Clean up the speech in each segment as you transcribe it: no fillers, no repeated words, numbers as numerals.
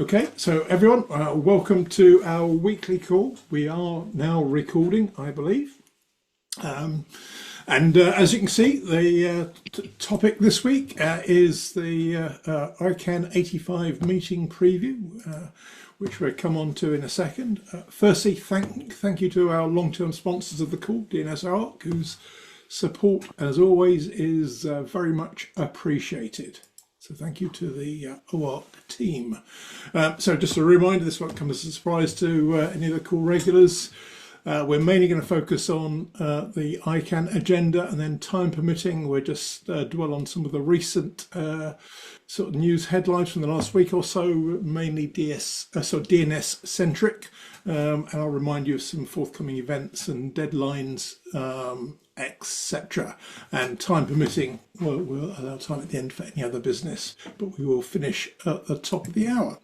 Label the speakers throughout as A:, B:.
A: Okay, so everyone, welcome to our weekly call. We are now recording, I believe. And as you can see, the topic this week is the ICANN 85 meeting preview, which we'll come on to in a second. Firstly, thank you to our long-term sponsors of the call, DNS ARC, whose support, as always, is very much appreciated. So thank you to the OARC team. So just a reminder, this won't come as a surprise to any of the call regulars. We're mainly going to focus on the ICANN agenda, and then time permitting, we'll just dwell on some of the recent sort of news headlines from the last week or so, mainly DNS centric. And I'll remind you of some forthcoming events and deadlines, etc. And time permitting, we'll allow time at the end for any other business, but we will finish at the top of the hour.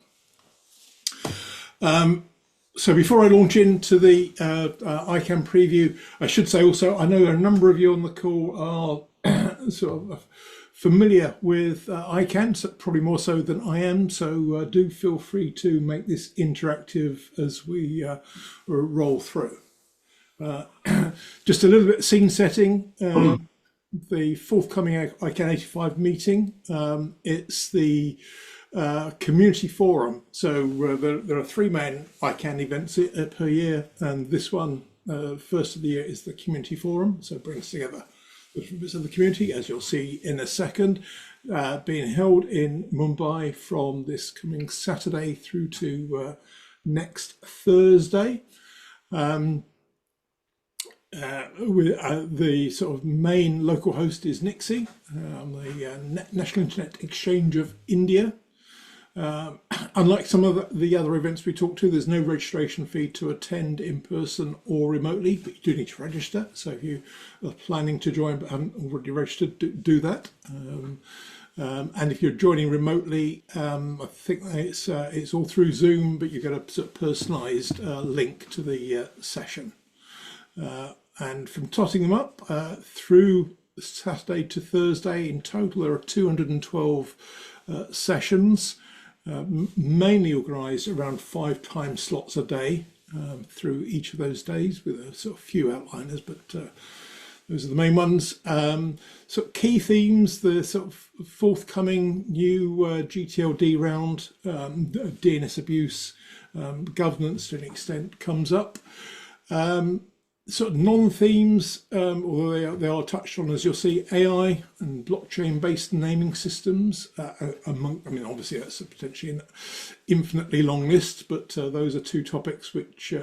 A: So before I launch into the ICANN preview, I should say also, I know a number of you on the call are sort of familiar with ICANN, so probably more so than I am, so do feel free to make this interactive as we roll through. Just a little bit of scene setting. The forthcoming ICANN 85 meeting, it's the community forum. So there are three main ICANN events per year, and this one, first of the year, is the community forum. So it brings together the different bits of the community, as you'll see in a second, being held in Mumbai from this coming Saturday through to next Thursday. The sort of main local host is Nixie, the National Internet Exchange of India. Unlike some of the other events we talked to, there's no registration fee to attend in person or remotely, but you do need to register. So if you are planning to join but haven't already registered, do that. And if you're joining remotely, I think it's all through Zoom, but you get a sort of personalised link to the session. And from totting them up through Saturday to Thursday, in total there are 212 sessions, mainly organised around 5 time slots a day through each of those days, with a sort of few outliners, but those are the main ones. Sort of key themes: the sort of forthcoming new gTLD round, DNS abuse, governance to an extent comes up. Sort of non-themes, although they are touched on, as you'll see, AI and blockchain-based naming systems. Obviously that's a potentially an infinitely long list, but those are two topics which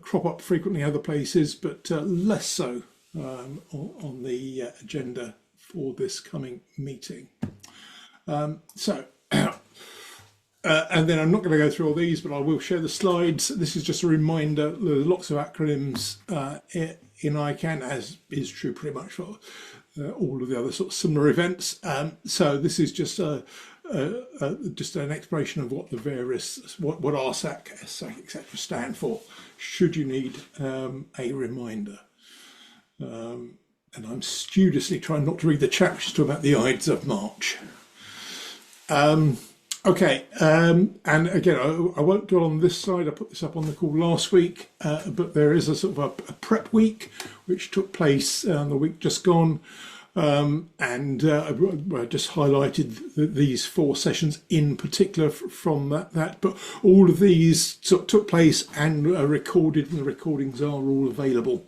A: crop up frequently other places, but less so on the agenda for this coming meeting. And then I'm not going to go through all these, but I will share the slides. This is just a reminder. There's lots of acronyms in ICANN, as is true pretty much for all of the other sort of similar events. So this is just just an explanation of what the various, what RSAC, SAC, etc. stand for, should you need a reminder. And I'm studiously trying not to read the chat, which is talking about the Ides of March. Okay, and again, I won't dwell on this slide. I put this up on the call last week, but there is a sort of a prep week which took place the week just gone, and I just highlighted these 4 sessions in particular from that. But all of these sort of took place and are recorded, and the recordings are all available.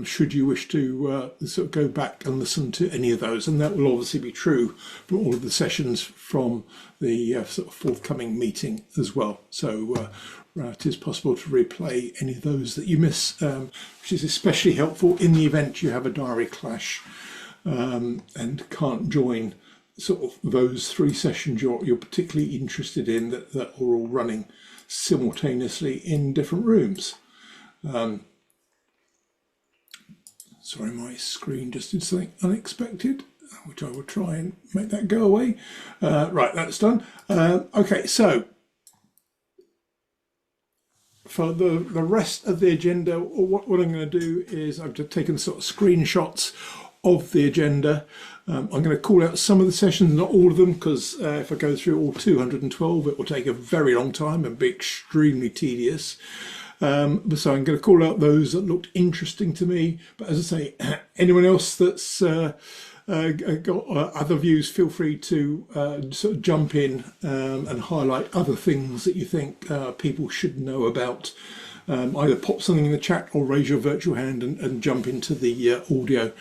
A: Should you wish to sort of go back and listen to any of those, and that will obviously be true for all of the sessions from the sort of forthcoming meeting as well. So it is possible to replay any of those that you miss, which is especially helpful in the event you have a diary clash and can't join sort of those 3 sessions you're particularly interested in that are all running simultaneously in different rooms. Sorry, my screen just did something unexpected, which I will try and make that go away. Right, that's done. Okay, so for the rest of the agenda, what I'm going to do is I've just taken sort of screenshots of the agenda. I'm going to call out some of the sessions, not all of them, because if I go through all 212, it will take a very long time and be extremely tedious. So I'm going to call out those that looked interesting to me. But as I say, anyone else that's got other views, feel free to sort of jump in and highlight other things that you think people should know about. Either pop something in the chat or raise your virtual hand and jump into the audio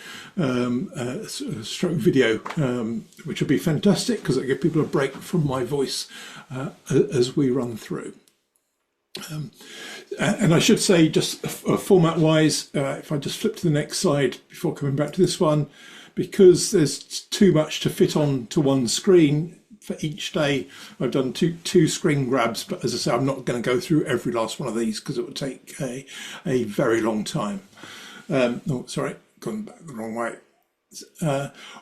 A: stroke video, which would be fantastic because it gives people a break from my voice as we run through. And I should say, just format wise, if I just flip to the next slide before coming back to this one, because there's too much to fit on to one screen for each day, I've done two screen grabs, but as I say, I'm not going to go through every last one of these because it would take a very long time. Oh, sorry, gone back the wrong way.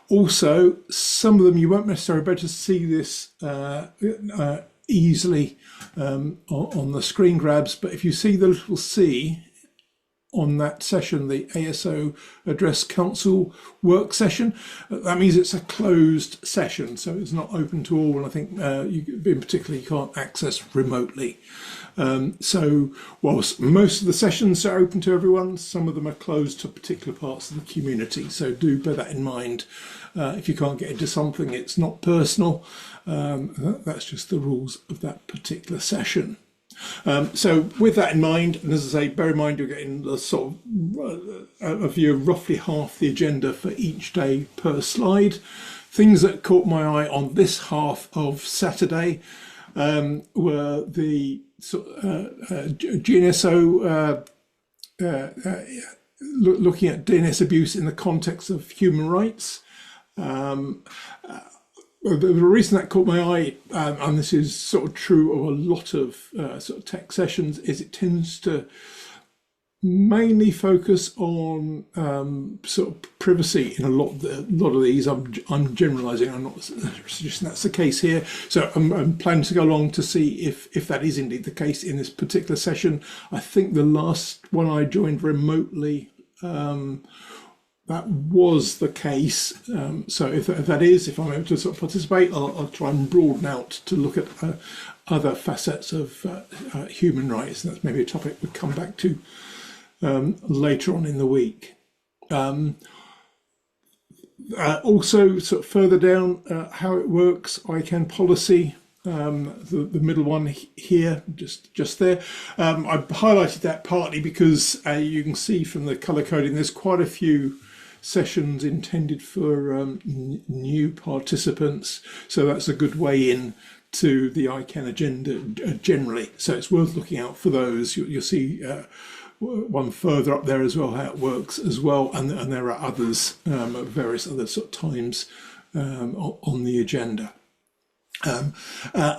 A: Also, some of them you won't necessarily be able to see this easily on the screen grabs, but if you see the little C on that session, the ASO Address Council work session, that means it's a closed session, so it's not open to all, and I think in particular you can't access remotely. So whilst most of the sessions are open to everyone, some of them are closed to particular parts of the community, so do bear that in mind. If you can't get into something, it's not personal, that's just the rules of that particular session. So with that in mind, and as I say, bear in mind you're getting the sort of a view of roughly half the agenda for each day per slide. Things that caught my eye on this half of Saturday were the GNSO looking at DNS abuse in the context of human rights. The reason that caught my eye, and this is sort of true of a lot of sort of tech sessions, is it tends to mainly focus on sort of privacy in a lot of these. I'm generalising. I'm not suggesting that's the case here. So I'm planning to go along to see if that is indeed the case in this particular session. I think the last one I joined remotely, that was the case. So if I'm able to sort of participate, I'll try and broaden out to look at other facets of human rights. And that's maybe a topic we'll come back to later on in the week. Also, sort of further down, how it works, ICANN policy. The middle one here, just there. I've highlighted that partly because you can see from the colour coding there's quite a few sessions intended for new participants, so that's a good way in to the ICANN agenda generally, so it's worth looking out for those. You'll see one further up there as well, how it works as well, and there are others at various other sort of times on the agenda. And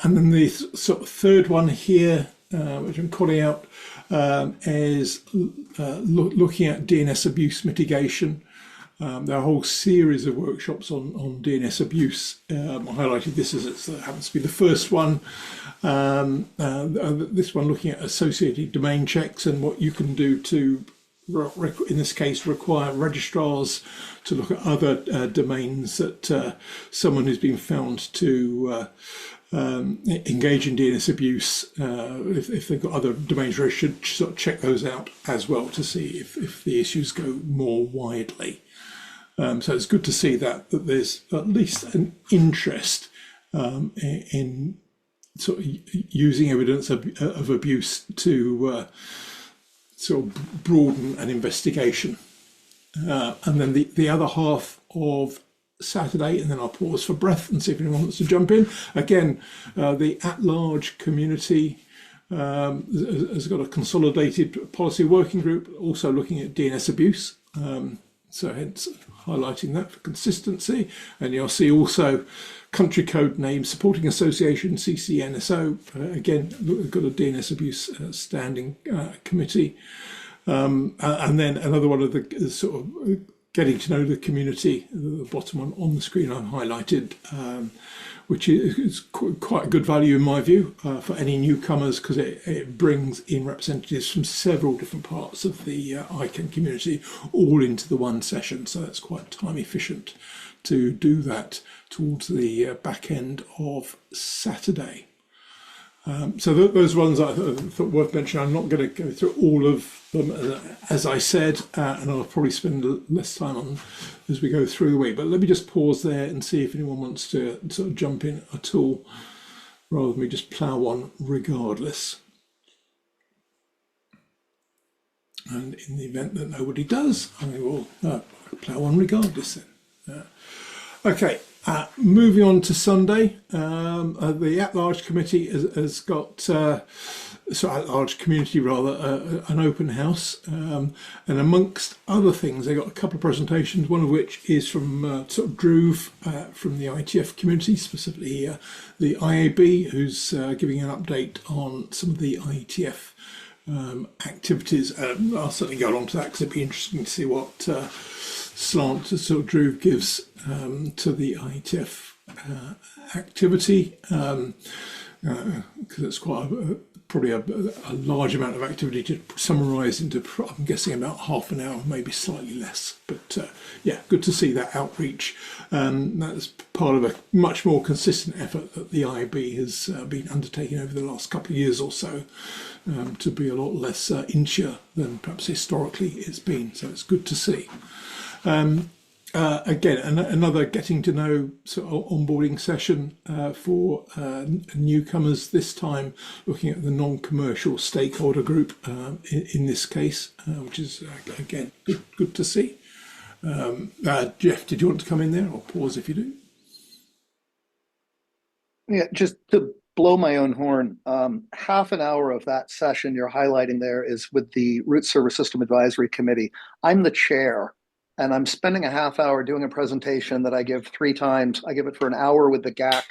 A: then the sort of third one here, which I'm calling out, is looking at DNS abuse mitigation. There are a whole series of workshops on DNS abuse. I highlighted this as it happens to be the first one. This one looking at associated domain checks and what you can do to, in this case, require registrars to look at other domains that someone who's been found to engage in DNS abuse, if they've got other domains registered, sort of check those out as well to see if the issues go more widely. So it's good to see that there's at least an interest in sort of using evidence of abuse to sort of broaden an investigation. And then the other half of Saturday, and then I'll pause for breath and see if anyone wants to jump in. Again, the at-large community has got a consolidated policy working group also looking at DNS abuse. So hence highlighting that for consistency. And you'll see also country code name supporting association, CCNSO. Again, we've got a DNS abuse standing committee. And then another one of the sort of getting to know the community, the bottom one on the screen I've highlighted, which is quite a good value in my view for any newcomers, because it brings in representatives from several different parts of the ICANN community all into the one session. So that's quite time efficient to do that towards the back end of Saturday. So those ones I thought worth mentioning. I'm not going to go through all of them, as I said, and I'll probably spend less time on as we go through the week. But let me just pause there and see if anyone wants to sort of jump in at all, rather than me just plough on regardless. And in the event that nobody does, I will plough on regardless then. Okay. Moving on to Sunday, the at-large committee has got, at-large community rather, an open house, and amongst other things, they got a couple of presentations. One of which is from sort of Dhruv from the ITF community, specifically the IAB, who's giving an update on some of the ITF activities. I'll certainly go along to that because it'd be interesting to see what slant sort of Dhruv gives to the ITF activity, because it's quite probably a large amount of activity to summarise into, I'm guessing, about half an hour, maybe slightly less. But yeah, good to see that outreach. That's part of a much more consistent effort that the IAB has been undertaking over the last couple of years or so, to be a lot less insular than perhaps historically it's been. So it's good to see. Again, another getting to know sort of onboarding session for newcomers, this time looking at the non-commercial stakeholder group in this case, which is, again, good to see. Jeff, did you want to come in there? I'll pause if you do.
B: Yeah, just to blow my own horn, half an hour of that session you're highlighting there is with the Root Server System Advisory Committee. I'm the chair. And I'm spending a half hour doing a presentation that I give 3 times. I give it for an hour with the GAC,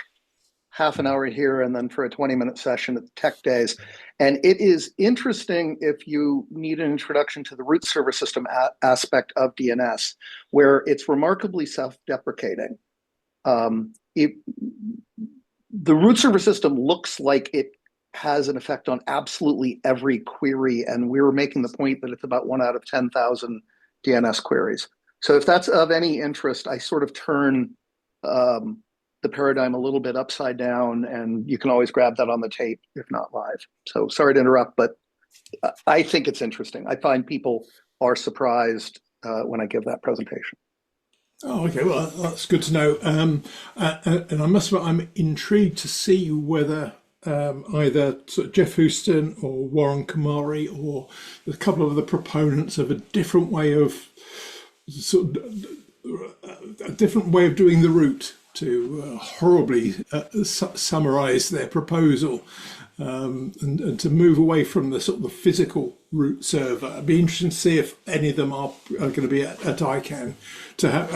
B: half an hour here, and then for a 20-minute session at the Tech Days. And it is interesting if you need an introduction to the root server system aspect of DNS, where it's remarkably self-deprecating. The root server system looks like it has an effect on absolutely every query. And we were making the point that it's about 1 out of 10,000 DNS queries. So if that's of any interest, I sort of turn the paradigm a little bit upside down, and you can always grab that on the tape, if not live. So sorry to interrupt, but I think it's interesting. I find people are surprised when I give that presentation.
A: Oh, okay. Well, that's good to know. And I must admit, I'm intrigued to see whether either sort of Jeff Houston or Warren Kumari or a couple of the proponents of a different way of doing the route to horribly summarize their proposal, and to move away from the sort of the physical root server. It'd be interesting to see if any of them are going to be at ICANN. To have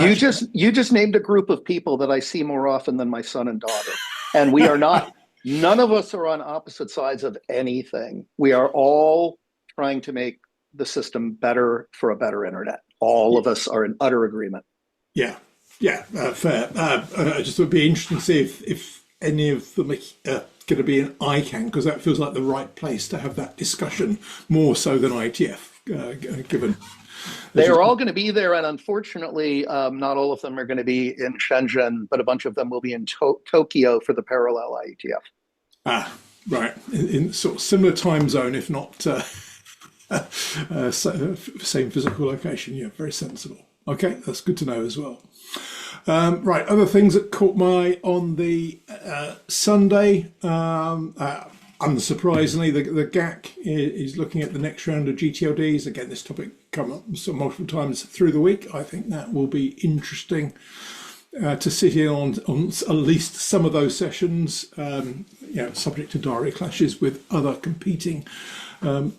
B: you just named a group of people that I see more often than my son and daughter, and we are not. None of us are on opposite sides of anything. We are all trying to make the system better for a better internet. All of us are in utter agreement.
A: Yeah, fair. Just would be interesting to see if any of them are going to be in ICANN, because that feels like the right place to have that discussion, more so than ITF, given.
B: They are all going to be there, and unfortunately, not all of them are going to be in Shenzhen, but a bunch of them will be in Tokyo for the parallel IETF.
A: Ah, right. In sort of similar time zone, if not same physical location. Yeah, very sensible. Okay, that's good to know as well. Right, other things that caught my eye on the Sunday. Unsurprisingly, the GAC is looking at the next round of gTLDs. Again, this topic come up so multiple times through the week. I think that will be interesting to sit in on at least some of those sessions, subject to diary clashes with other competing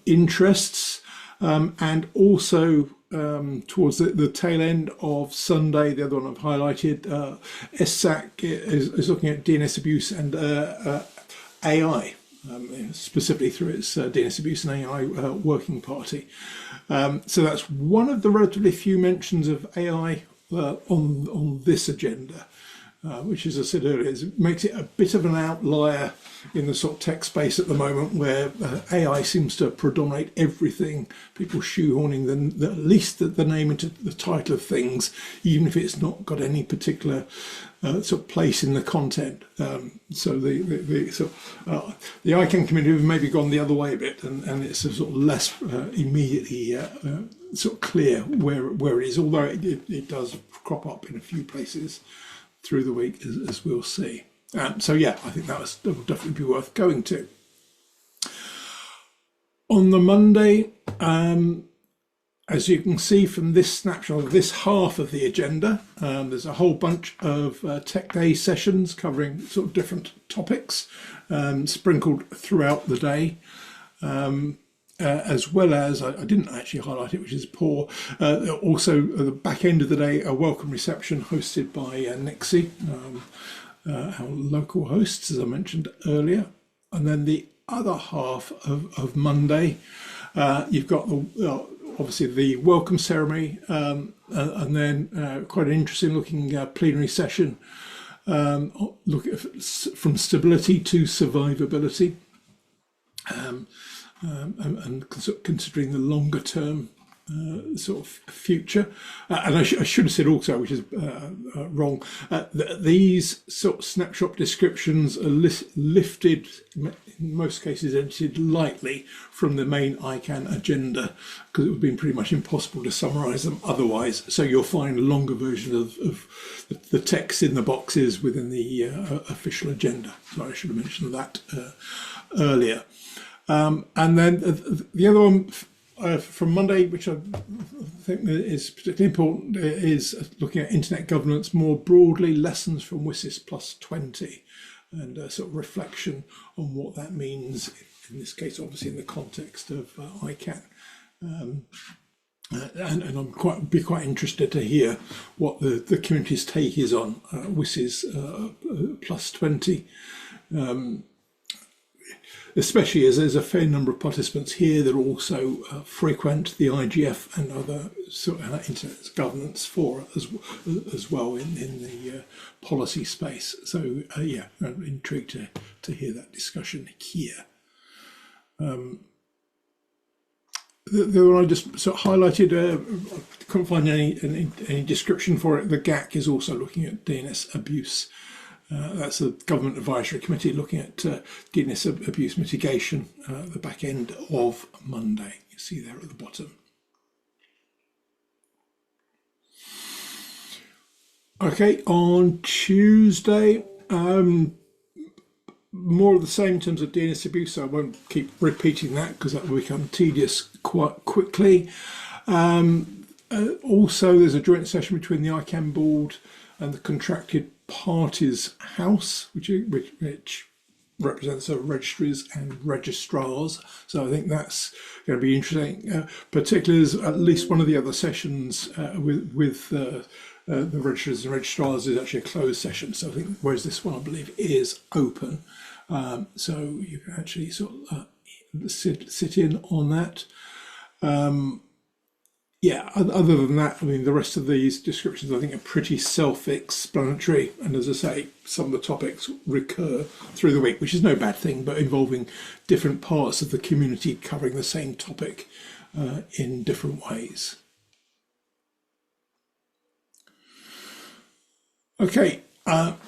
A: interests. And also towards the tail end of Sunday, the other one I've highlighted, SSAC is looking at DNS abuse and AI. Specifically through its DNS abuse and AI working party. So that's one of the relatively few mentions of AI on this agenda. which, as I said earlier, makes it a bit of an outlier in the sort of tech space at the moment, where AI seems to predominate everything. People shoehorning at least the name into the title of things, even if it's not got any particular sort of place in the content. So the ICANN community have maybe gone the other way a bit, and it's a sort of less immediately sort of clear where it is, although it does crop up in a few places through the week, as we'll see. So yeah, I think that will definitely be worth going to. On the Monday, as you can see from this snapshot of this half of the agenda, there's a whole bunch of Tech Day sessions covering sort of different topics, sprinkled throughout the day. As well as, I didn't actually highlight it, which is poor, also at the back end of the day, a welcome reception hosted by Nixie, our local hosts, as I mentioned earlier. And then the other half of Monday, you've got obviously the welcome ceremony, and then quite an interesting looking plenary session, from stability to survivability. And considering the longer term sort of future. And I should have said also, which is wrong, these sort of snapshot descriptions are lifted, in most cases edited lightly, from the main ICANN agenda, because it would have been pretty much impossible to summarise them otherwise. So you'll find a longer version of the text in the boxes within the official agenda. So I should have mentioned that earlier. And then the other one from Monday, which I think is particularly important, is looking at internet governance more broadly, lessons from WSIS plus 20, and a sort of reflection on what that means, in this case, obviously in the context of ICANN. And I'm be quite interested to hear what the community's take is on WSIS plus 20. Especially as there's a fair number of participants here that also frequent the IGF and other sort of internet governance fora as well in the policy space. So yeah, I'm intrigued to hear that discussion here. The one I just sort of highlighted, I couldn't find any description for it. The GAC is also looking at DNS abuse. That's a government advisory committee looking at DNS abuse mitigation at the back end of Monday. You see there at the bottom. Okay, on Tuesday, more of the same in terms of DNS abuse, so I won't keep repeating that because that will become tedious quite quickly. Also, there's a joint session between the ICANN board and the contracted parties house, which represents the registries and registrars. So I think that's going to be interesting, particularly as at least one of the other sessions with the registrars and registrars is actually a closed session. So I think, whereas this one I believe is open, so you can actually sort of sit in on that. Yeah, other than that, I mean, the rest of these descriptions I think are pretty self-explanatory. And as I say, some of the topics recur through the week, which is no bad thing, but involving different parts of the community covering the same topic in different ways. Okay,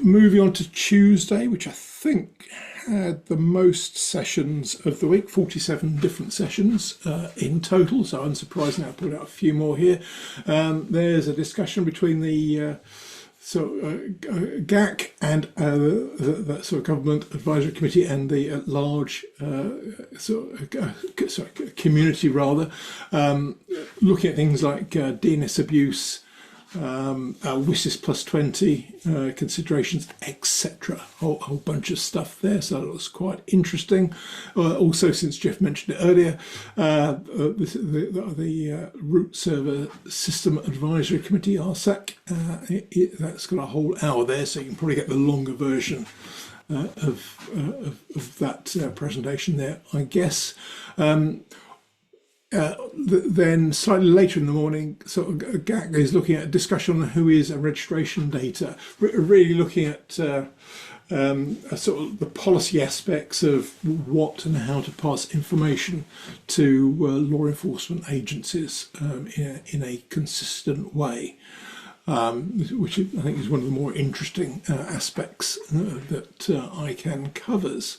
A: moving on to Tuesday, which I think had the most sessions of the week, 47 different sessions in total, so unsurprisingly I put out a few more here. There's a discussion between the GAC and the sort of government advisory committee and the large community rather, looking at things like DNS abuse, WSIS plus 20 considerations, etc. Whole bunch of stuff there, so that was quite interesting. Also, since Jeff mentioned it earlier, the Root Server System Advisory Committee, RSAC, that's got a whole hour there, so you can probably get the longer version of that presentation there, I guess. Then slightly later in the morning, sort of GAC is looking at a discussion on who is a registration data, really looking at sort of the policy aspects of what and how to pass information to law enforcement agencies in a consistent way, which I think is one of the more interesting aspects that ICANN covers.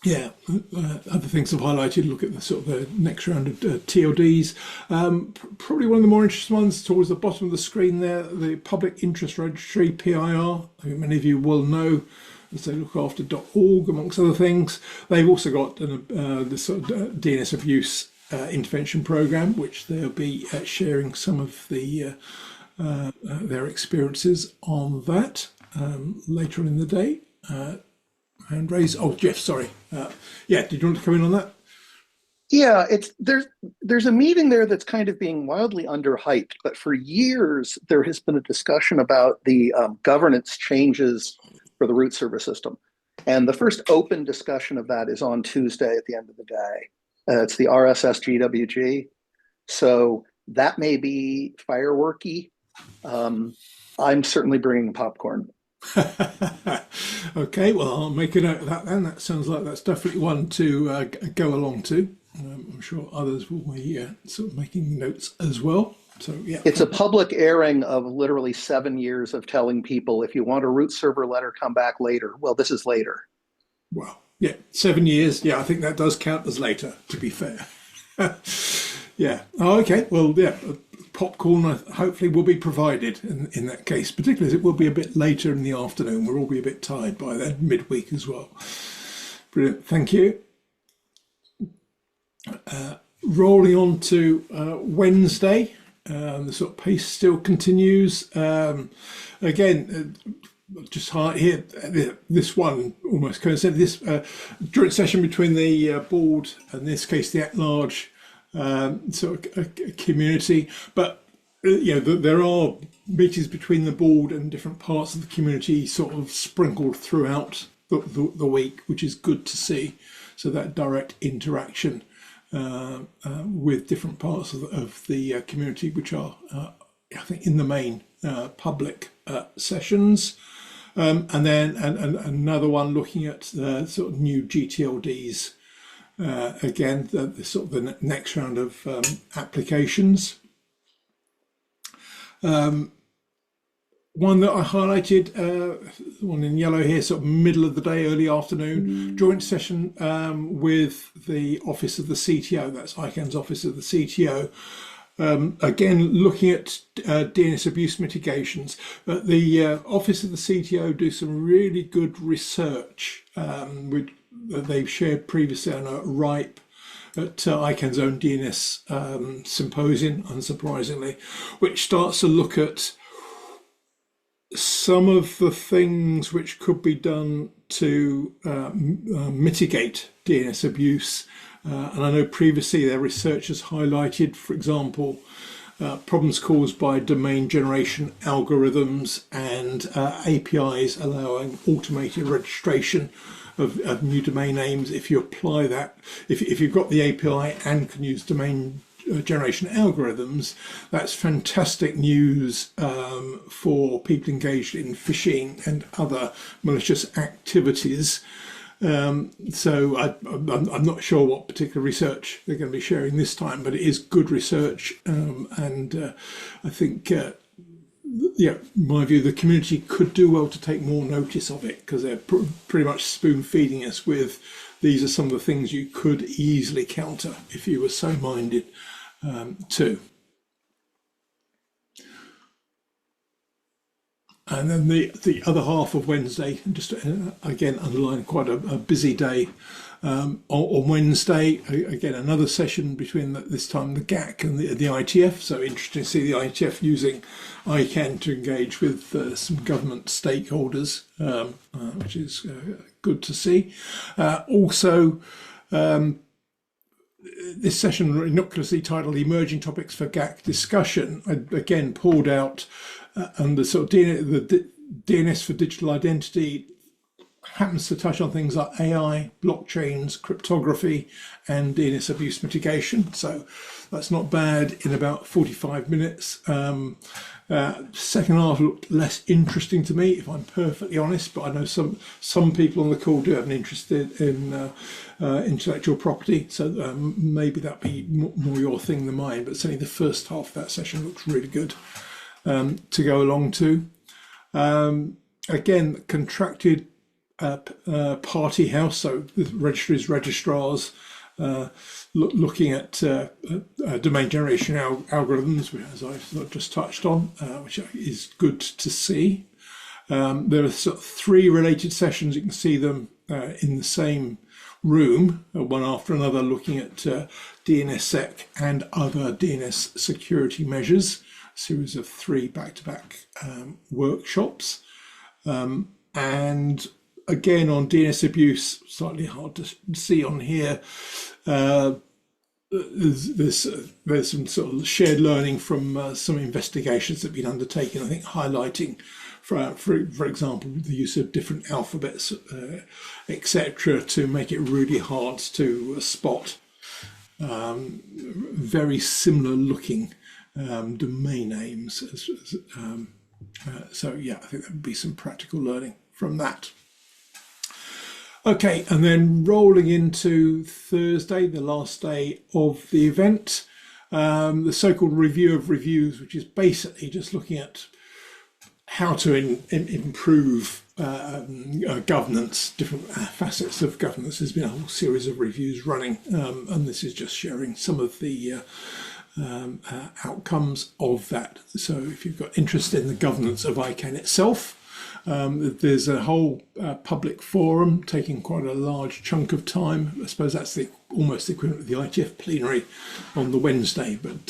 A: Yeah, other things I've highlighted, look at the sort of the next round of TLDs. Probably one of the more interesting ones towards the bottom of the screen there, the Public Interest Registry, PIR. I think many of you will know as they look after .org, amongst other things. They've also got the sort of DNS abuse intervention program, which they'll be sharing some of the their experiences on that later on in the day. Hand raise. Oh, Jeff, sorry. Yeah, did you want to come in on that?
B: Yeah, there's a meeting there that's kind of being wildly underhyped, but for years there has been a discussion about the governance changes for the root server system. And the first open discussion of that is on Tuesday at the end of the day. It's the RSS GWG. So that may be fireworky. I'm certainly bringing popcorn.
A: Okay, well, I'll make a note of that then. That sounds like that's definitely one to go along to. I'm sure others will be sort of making notes as well. So yeah,
B: it's a public airing of literally 7 years of telling people, if you want a root server letter, come back later. Well, this is later.
A: Well, yeah, 7 years. Yeah, I think that does count as later, to be fair. Yeah. Oh, okay. Well, yeah, popcorn hopefully will be provided in that case, particularly as it will be a bit later in the afternoon. We'll all be a bit tired by then, midweek as well. Brilliant. Thank you. Rolling on to Wednesday, the sort of pace still continues. Again, just here, this one almost coincided. This joint session between the board, and in this case the at-large sort of community, but there are meetings between the board and different parts of the community sort of sprinkled throughout the week, which is good to see. So that direct interaction with different parts of the community, which are I think in the main public sessions. And then another one looking at sort of new gTLDs. Again, the sort of the next round of applications. One that I highlighted, the one in yellow here, sort of middle of the day, early afternoon, joint session with the Office of the CTO. That's ICANN's Office of the CTO. Again, looking at DNS abuse mitigations, but the Office of the CTO do some really good research, which they've shared previously on a RIPE at ICANN's own DNS symposium, unsurprisingly, which starts to look at some of the things which could be done to mitigate DNS abuse. And I know previously their research has highlighted, for example, problems caused by domain generation algorithms and APIs allowing automated registration of new domain names. If you apply that, if you've got the API and can use domain generation algorithms, that's fantastic news for people engaged in phishing and other malicious activities. So I'm not sure what particular research they're going to be sharing this time, but it is good research, and I think, my view, the community could do well to take more notice of it, because they're pretty much spoon feeding us with these are some of the things you could easily counter if you were so minded to. And then the other half of Wednesday, just again underline quite a busy day. On Wednesday, again another session between this time the GAC and the ITF. So interesting to see the ITF using ICANN to engage with some government stakeholders, which is good to see. Also, this session innocuously titled "Emerging Topics for GAC Discussion," I again pulled out. And the sort of DNS for digital identity, happens to touch on things like AI, blockchains, cryptography, and DNS abuse mitigation. So that's not bad in about 45 minutes. Second half looked less interesting to me, if I'm perfectly honest, but I know some people on the call do have an interest in intellectual property, so maybe that'd be more your thing than mine, but certainly the first half of that session looks really good to go along to. Again, contracted party house, so the registries, registrars, looking at domain generation algorithms, as I sort of just touched on, which is good to see. There are sort of 3 related sessions. You can see them in the same room, one after another, looking at DNSSEC and other DNS security measures. A series of 3 back-to-back workshops. And again, on DNS abuse, slightly hard to see on here. There's some sort of shared learning from some investigations that have been undertaken, I think highlighting, for example, the use of different alphabets, etc., to make it really hard to spot very similar looking domain names. So yeah, I think there would be some practical learning from that. Okay, and then rolling into Thursday, the last day of the event, the so-called review of reviews, which is basically just looking at how to improve governance, different facets of governance. There's been a whole series of reviews running, and this is just sharing some of the outcomes of that. So if you've got interest in the governance of ICANN itself, there's a whole public forum taking quite a large chunk of time. I suppose that's almost the equivalent of the ITF plenary on the Wednesday, but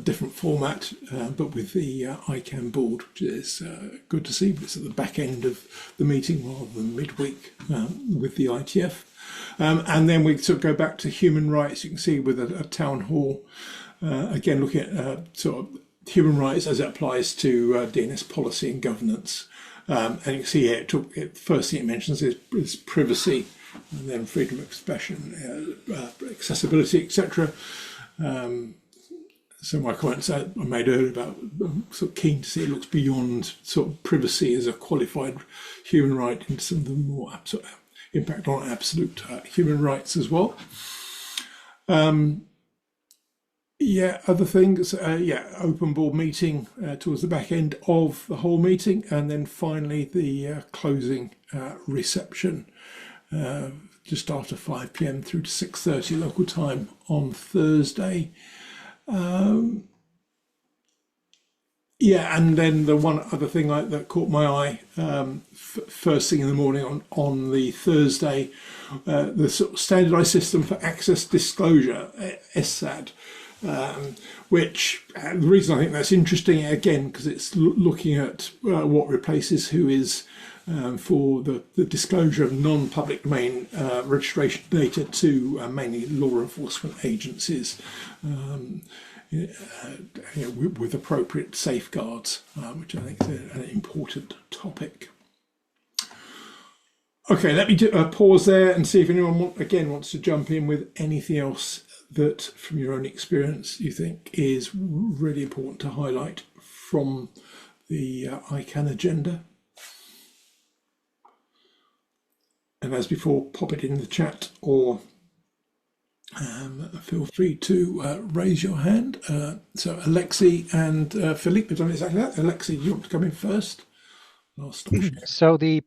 A: different format, but with the ICANN board, which is good to see. But it's at the back end of the meeting rather than midweek with the ITF. And then we sort of go back to human rights. You can see with a town hall, again looking at sort of human rights as it applies to DNS policy and governance. And you can see here, first thing it mentions is privacy, and then freedom of expression, accessibility, etc. So my comments I made earlier about sort of keen to see it looks beyond sort of privacy as a qualified human right into some of the more impact on absolute human rights as well. Yeah, other things, open board meeting towards the back end of the whole meeting, and then finally the closing reception just after 5 p.m. through to 6:30 local time on Thursday. Yeah, and then the one other thing that caught my eye first thing in the morning on the Thursday, the sort of standardized system for access disclosure, SSAD. Which the reason I think that's interesting, again, because it's looking at what replaces who is for the disclosure of non-public domain registration data to mainly law enforcement agencies with appropriate safeguards, which I think is an important topic. Okay, let me pause there and see if anyone wants to jump in with anything else that from your own experience you think is really important to highlight from the ICANN agenda. And as before, pop it in the chat or feel free to raise your hand. So Alexi and Philippe have done exactly that. Alexi, do you want to come in first?
C: So the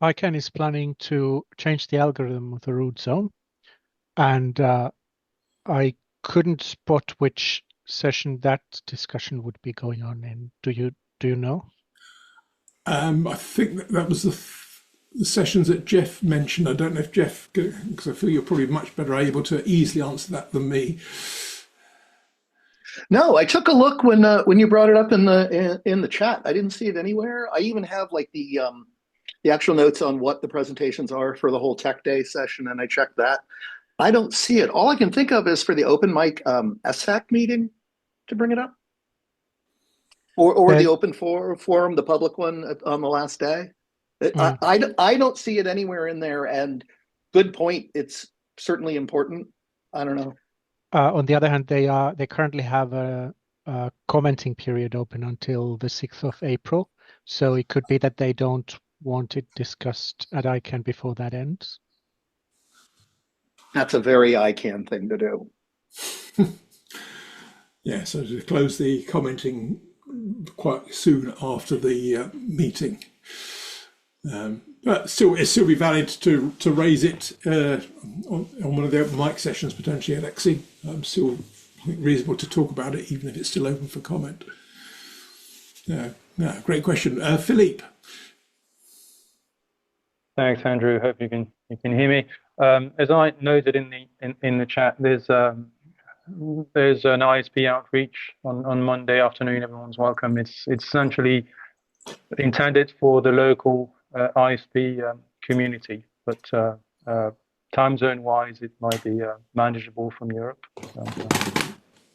C: ICANN is planning to change the algorithm of the root zone, and I couldn't spot which session that discussion would be going on in. Do you know?
A: I think that was the sessions that Jeff mentioned. I don't know if Jeff, because I feel you're probably much better able to easily answer that than me.
B: No, I took a look when you brought it up in the chat. I didn't see it anywhere. I even have like the actual notes on what the presentations are for the whole tech day session, and I checked that. I don't see it. All I can think of is for the open mic SAC meeting to bring it up, or the open forum, the public one on the last day.
C: Mm.
B: I don't see it anywhere in there. And good point. It's certainly important. I don't know.
C: On the other hand, they currently have a commenting period open until the 6th of April. So it could be that they don't want it discussed at ICANN before that ends.
B: That's a very ICANN thing to do.
A: Yeah, so to close the commenting quite soon after the meeting. But it'd still be valid to raise it on one of the open mic sessions potentially, Alexei. Still, I think, reasonable to talk about it, even if it's still open for comment. No, great question, Philippe.
D: Thanks, Andrew. Hope you can hear me. As I noted in the chat, there's an ISP outreach on Monday afternoon. Everyone's welcome. It's essentially intended for the local ISP community, but time zone wise, it might be manageable from Europe.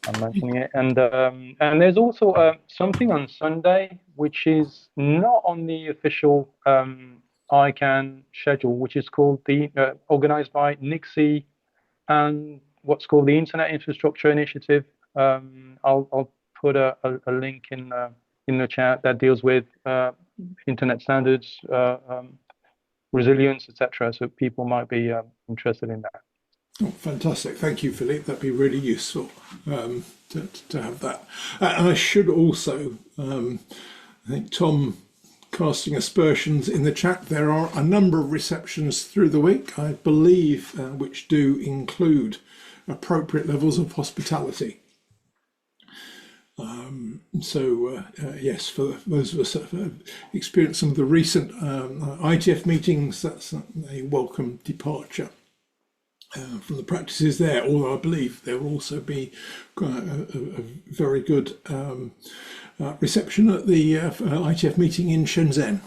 D: I'm mentioning it, and there's also something on Sunday which is not on the official ICANN schedule, which is called organized by NICSI and what's called the Internet Infrastructure Initiative. I'll put a link in the chat that deals with internet standards, resilience, etc. So people might be interested in that.
A: Oh, fantastic. Thank you, Philippe. That'd be really useful to have that. And I should also, I think Tom casting aspersions in the chat, there are a number of receptions through the week, I believe, which do include appropriate levels of hospitality. Yes, for those of us that have experienced some of the recent ITF meetings, that's a welcome departure from the practices there, although I believe there will also be a very good reception at the ITF meeting in Shenzhen.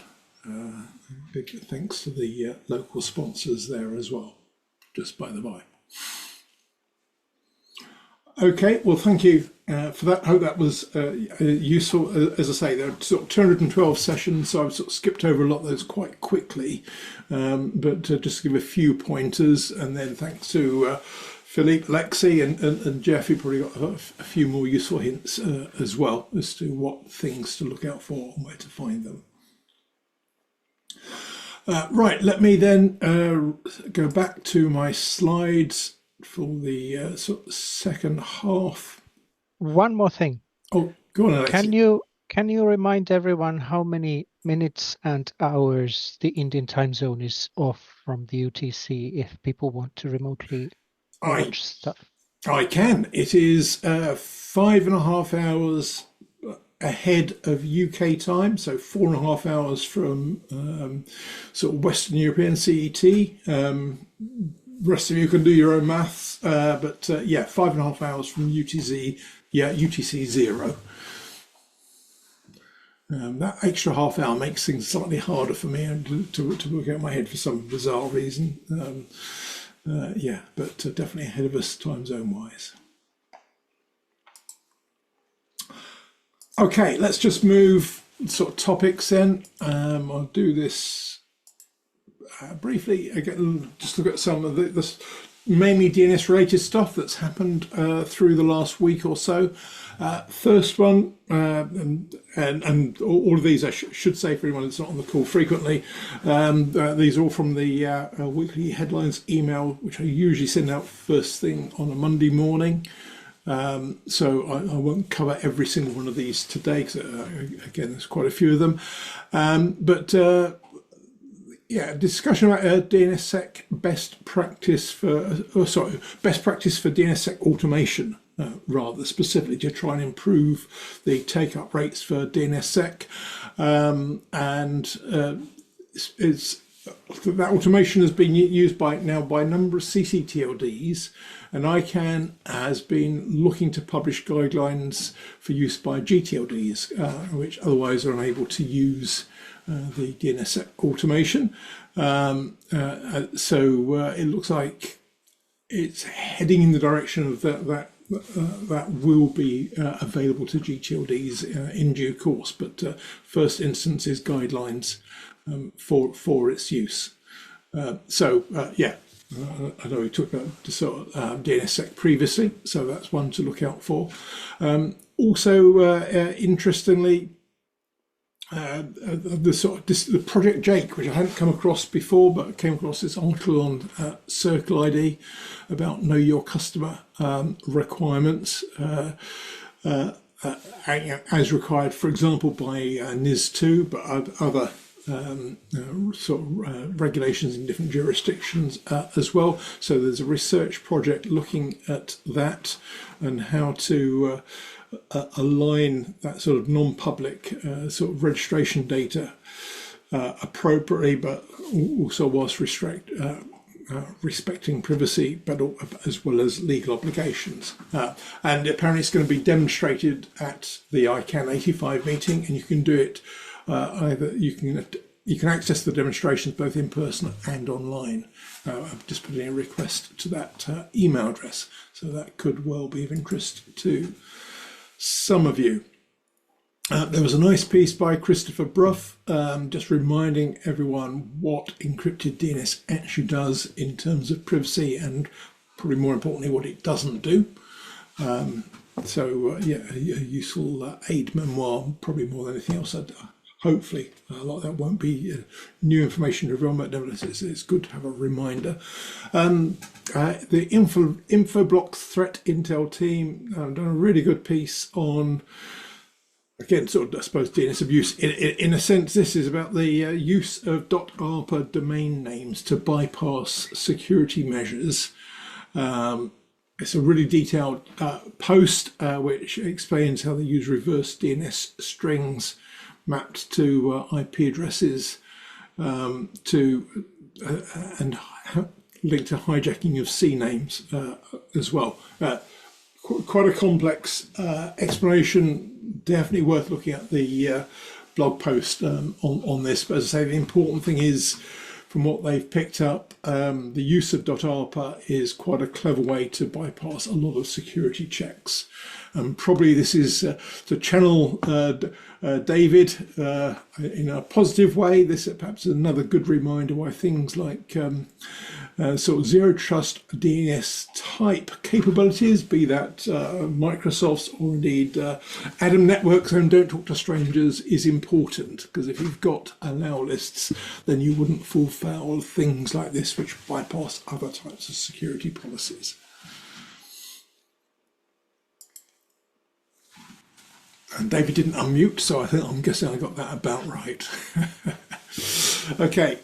A: Big thanks to the local sponsors there as well, just by the by. Okay, well, thank you for that. I hope that was useful. As I say, there are sort of 212 sessions, so I've sort of skipped over a lot of those quite quickly. But just to give a few pointers, and then thanks to Philippe, Lexi, and Jeff, who probably got a few more useful hints as well as to what things to look out for and where to find them. Right, let me then go back to my slides for the sort of second half.
C: One more thing.
A: Oh, go on, Alexi.
C: Can you remind everyone how many minutes and hours the Indian time zone is off from the UTC if people want to remotely watch stuff?
A: I can. It is 5.5 hours ahead of UK time, so 4.5 hours from sort of Western European CET. Rest of you can do your own maths, but yeah, 5.5 hours from UTC 0. That extra half hour makes things slightly harder for me to work out in my head for some bizarre reason. Yeah, but definitely ahead of us time zone wise. Okay, let's just move sort of topics then. I'll do this briefly. Again, just look at some of the mainly DNS related stuff that's happened through the last week or so. First one, and all of these I should say for anyone that's not on the call frequently, these are all from the weekly headlines email, which I usually send out first thing on a Monday morning. So I won't cover every single one of these today, because again, there's quite a few of them. Yeah, discussion about DNSSEC best practice for DNSSEC automation, rather specifically to try and improve the take-up rates for DNSSEC, that automation has been used by a number of CCTLDs, and ICANN has been looking to publish guidelines for use by gTLDs, which otherwise are unable to use the DNS automation. So it looks like it's heading in the direction of that will be available to gTLDs in due course. But first instance is guidelines for its use. Yeah, I know we talked about the sort of DNSSEC previously, so that's one to look out for. Interestingly, the Project Jake, which I hadn't come across before, but I came across this article on Circle ID about know your customer requirements as required, for example, by NIS2, but other regulations in different jurisdictions as well. So there's a research project looking at that and how to align that sort of non-public sort of registration data appropriately, but also whilst respecting privacy, but as well as legal obligations. And apparently it's going to be demonstrated at the ICANN 85 meeting, and you can do it either you can access the demonstrations both in person and online. I've just put in a request to that email address, so that could well be of interest to some of you. There was a nice piece by Christopher Bruff, just reminding everyone what encrypted DNS actually does in terms of privacy, and probably more importantly what it doesn't do. Yeah, a useful aid memoir, probably more than anything else. Hopefully a lot of that won't be new information to everyone, but nevertheless it's good to have a reminder. The Infoblox Threat Intel team done a really good piece on, again, sort of, I suppose, DNS abuse. In a sense, this is about the use of .arpa domain names to bypass security measures. It's a really detailed post which explains how they use reverse DNS strings mapped to IP addresses and linked to hijacking of C names as well. Quite a complex explanation, definitely worth looking at the blog post on this. But as I say, the important thing is, from what they've picked up, the use of .arpa is quite a clever way to bypass a lot of security checks. Probably this is to channel David in a positive way. This is perhaps another good reminder why things like sort of zero trust DNS type capabilities, be that Microsoft's or indeed Adam Network's own Don't Talk to Strangers, is important, because if you've got allow lists, then you wouldn't fall foul of things like this which bypass other types of security policies. And David didn't unmute, so I'm guessing I got that about right. Okay,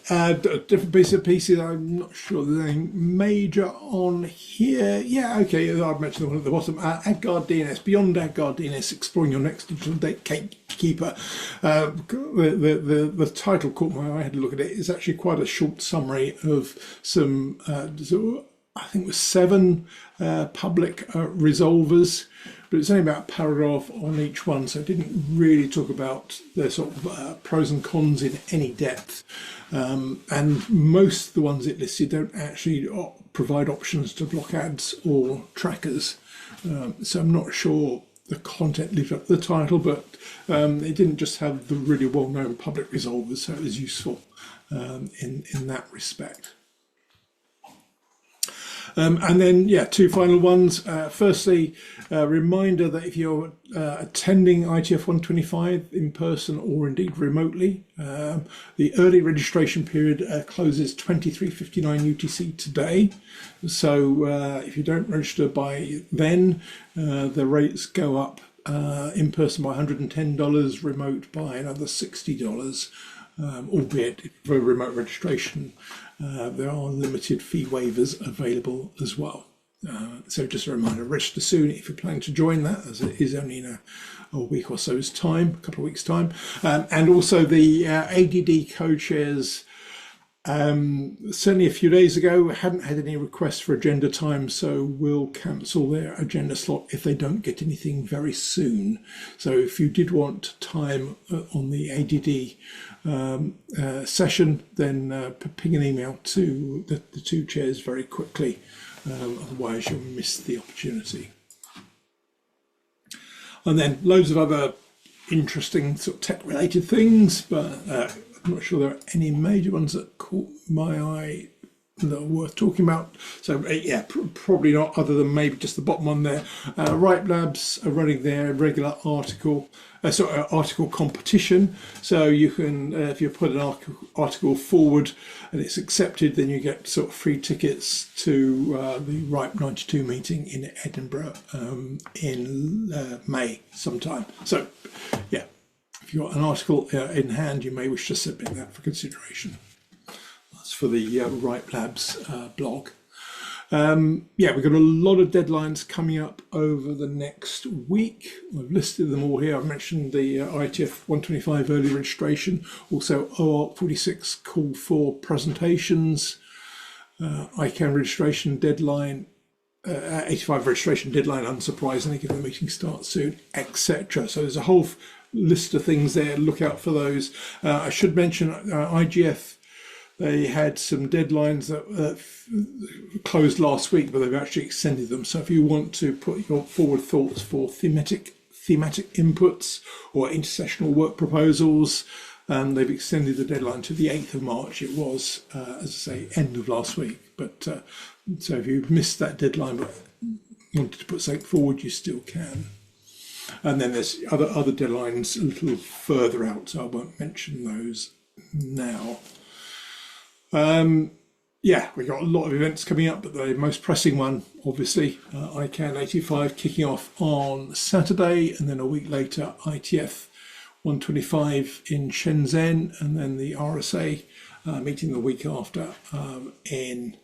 A: different pieces. I'm not sure there's anything major on here. Yeah, okay, I've mentioned the one at the bottom. AdGuard DNS, beyond AdGuard DNS, exploring your next digital gatekeeper. The title caught my eye. I had a look at it. It's actually quite a short summary of some, I think it was 7 public resolvers. But it's only about a paragraph on each one, so it didn't really talk about the sort of pros and cons in any depth. And most of the ones it listed don't actually provide options to block ads or trackers. So I'm not sure the content lived up to the title, but it didn't just have the really well-known public resolvers, so it was useful in that respect. And then, yeah, 2 final ones. Firstly, a reminder that if you're attending ITF 125 in person or indeed remotely, the early registration period closes 23:59 UTC today. So if you don't register by then, the rates go up in person by $110, remote by another $60, albeit for remote registration. There are limited fee waivers available as well. So just a reminder, register soon if you're planning to join that, as it is only in a week or so's time, a couple of weeks' time. And also the ADD co-chairs, certainly a few days ago, hadn't had any requests for agenda time, so we'll cancel their agenda slot if they don't get anything very soon. So if you did want time on the ADD session, then ping an email to the 2 chairs very quickly, otherwise you'll miss the opportunity. And then loads of other interesting sort of tech related things, but I'm not sure there are any major ones that caught my eye that are worth talking about. So yeah, probably not, other than maybe just the bottom one there. Ripe Labs are running their regular article competition. So you can, if you put an article forward and it's accepted, then you get sort of free tickets to the Ripe 92 meeting in Edinburgh in May sometime. So yeah, if you've got an article in hand, you may wish to submit that for consideration. That's for the Ripe Labs blog. Yeah, we've got a lot of deadlines coming up over the next week. I've listed them all here. I've mentioned the ITF 125 early registration, also OART 46 call for presentations, ICANN registration deadline, 85 registration deadline, unsurprisingly, given the meeting starts soon, etc. So there's a whole list of things there. Look out for those. I should mention IGF. They had some deadlines that closed last week, but they've actually extended them. So if you want to put your forward thoughts for thematic inputs or intersessional work proposals, they've extended the deadline to the 8th of March. It was, as I say, end of last week. But so if you missed that deadline but wanted to put something forward, you still can. And then there's other deadlines a little further out, so I won't mention those now. Yeah, we've got a lot of events coming up, but the most pressing one, obviously, ICANN 85 kicking off on Saturday, and then a week later, ITF 125 in Shenzhen, and then the RSA meeting the week after in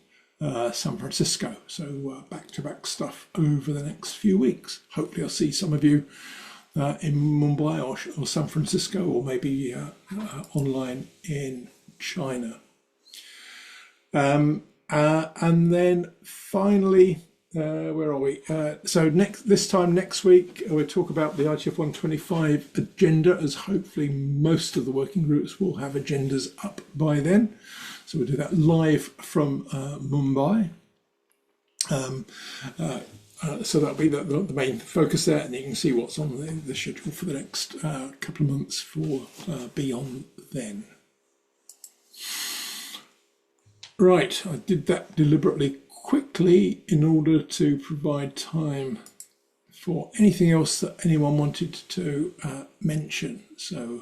A: San Francisco. So back-to-back stuff over the next few weeks. Hopefully I'll see some of you in Mumbai or San Francisco, or maybe online in China. And then finally, where are we? So this time next week, we'll talk about the ITF 125 agenda, as hopefully most of the working groups will have agendas up by then. So we'll do that live from Mumbai. So that'll be the main focus there, and you can see what's on the schedule for the next couple of months for beyond then. Right, I did that deliberately quickly in order to provide time for anything else that anyone wanted to mention. So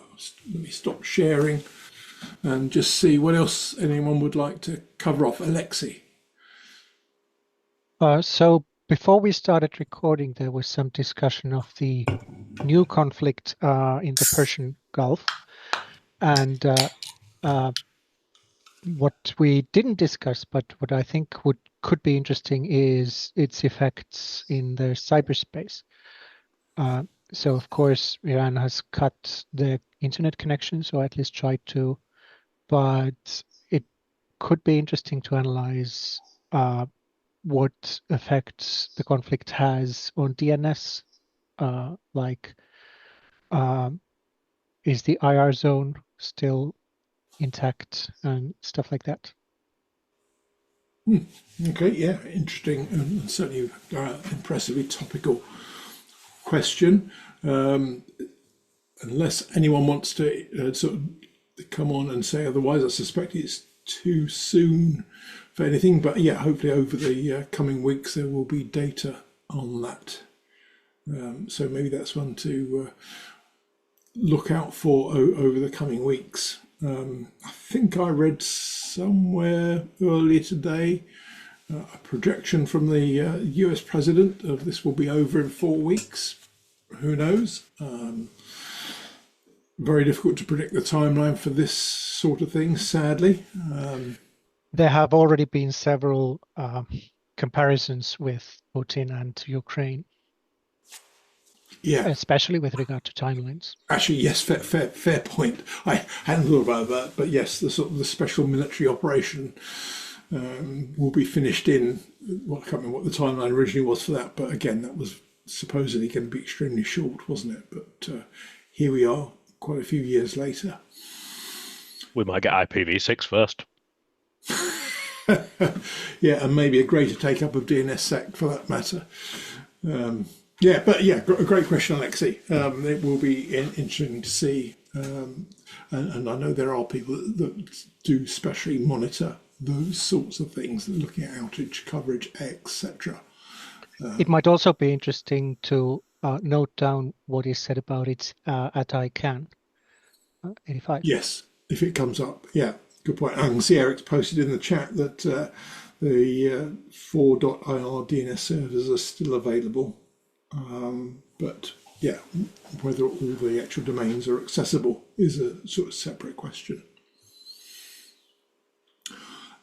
A: let me stop sharing and just see what else anyone would like to cover off. Alexei.
C: So before we started recording, there was some discussion of the new conflict in the Persian Gulf. And what we didn't discuss, but what I think could be interesting, is its effects in the cyberspace. So of course, Iran has cut the internet connections, or at least tried to, but it could be interesting to analyze what effects the conflict has on DNS, like is the IR zone still intact and stuff like that.
A: Okay, yeah, interesting and certainly impressively topical question. Unless anyone wants to sort of come on and say otherwise, I suspect it's too soon for anything. But yeah, hopefully over the coming weeks there will be data on that. So maybe that's one to look out for over the coming weeks. I think I read somewhere earlier today a projection from the US president of this will be over in 4 weeks. Who knows? Very difficult to predict the timeline for this sort of thing, sadly.
C: There have already been several comparisons with Putin and Ukraine.
A: Yeah,
C: especially with regard to timelines.
A: Actually, yes, fair point. I hadn't thought about that, but yes, the sort of the special military operation will be finished in. Well, I can't remember what the timeline originally was for that, but again, that was supposedly going to be extremely short, wasn't it? But here we are, quite a few years later.
E: We might get IPv6 first.
A: Yeah, and maybe a greater take-up of DNSSEC for that matter. Yeah, but yeah, a great question, Alexei. It will be interesting to see And I know there are people that do specially monitor those sorts of things, looking at outage coverage, etc.
C: It might also be interesting to note down what is said about it at ICANN 85.
A: Yes, if it comes up. Yeah, good point. I can see Eric's posted in the chat that the 4.ir DNS servers are still available. But yeah, whether all the actual domains are accessible is a sort of separate question.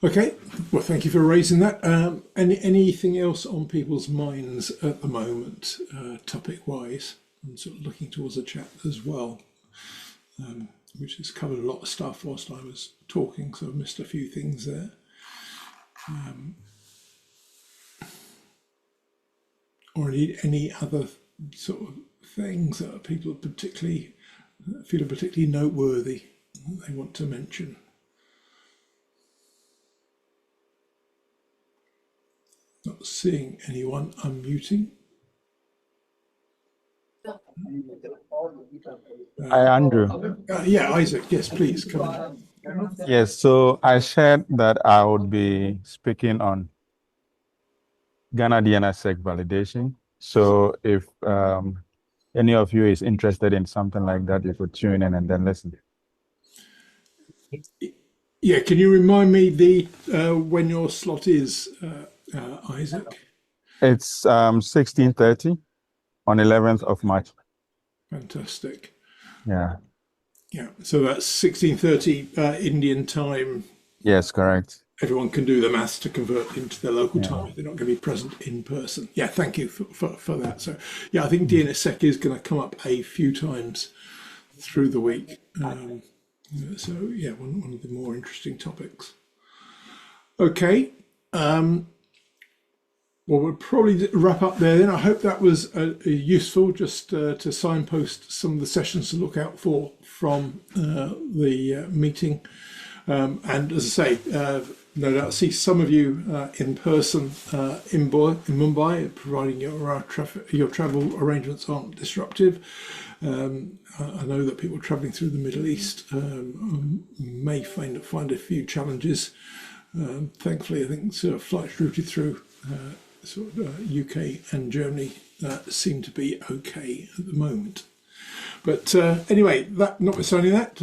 A: Okay, well, thank you for raising that. Anything else on people's minds at the moment, topic-wise? I'm sort of looking towards the chat as well, which has covered a lot of stuff whilst I was talking, so I've missed a few things there. Or any other sort of things that people particularly feel are particularly noteworthy that they want to mention. Not seeing anyone unmuting.
F: Hi, Andrew.
A: Yeah, Isaac, yes, please, come on.
F: Yes, so I shared that I would be speaking on Ghana DNSSEC validation. So if any of you is interested in something like that, you could tune in and then listen.
A: Yeah, can you remind me the when your slot is, Isaac?
F: It's 16:30 on 11th of March.
A: Fantastic.
F: Yeah.
A: Yeah, so that's 16:30 Indian time.
F: Yes, correct.
A: Everyone can do the maths to convert into their local time if they're not going to be present in person. Yeah, thank you for that. So yeah, I think DNSSEC is going to come up a few times through the week. So yeah, one of the more interesting topics. Okay, well, we'll probably wrap up there then. I hope that was useful, just to signpost some of the sessions to look out for from the meeting. And as I say, no doubt see some of you in person in Mumbai, providing your travel arrangements aren't disruptive. I know that people travelling through the Middle East may find a few challenges. Thankfully, I think sort of flights routed through UK and Germany seem to be okay at the moment. But anyway, that notwithstanding that,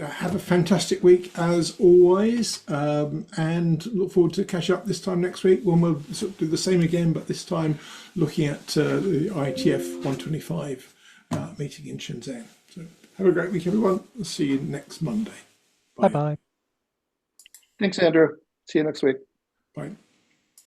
A: have a fantastic week as always, and look forward to catch up this time next week when we'll sort of do the same again, but this time looking at the IETF 125 meeting in Shenzhen. So have a great week, everyone. I'll see you next Monday.
C: Bye-bye.
B: Thanks, Andrew. See you next week.
A: Bye.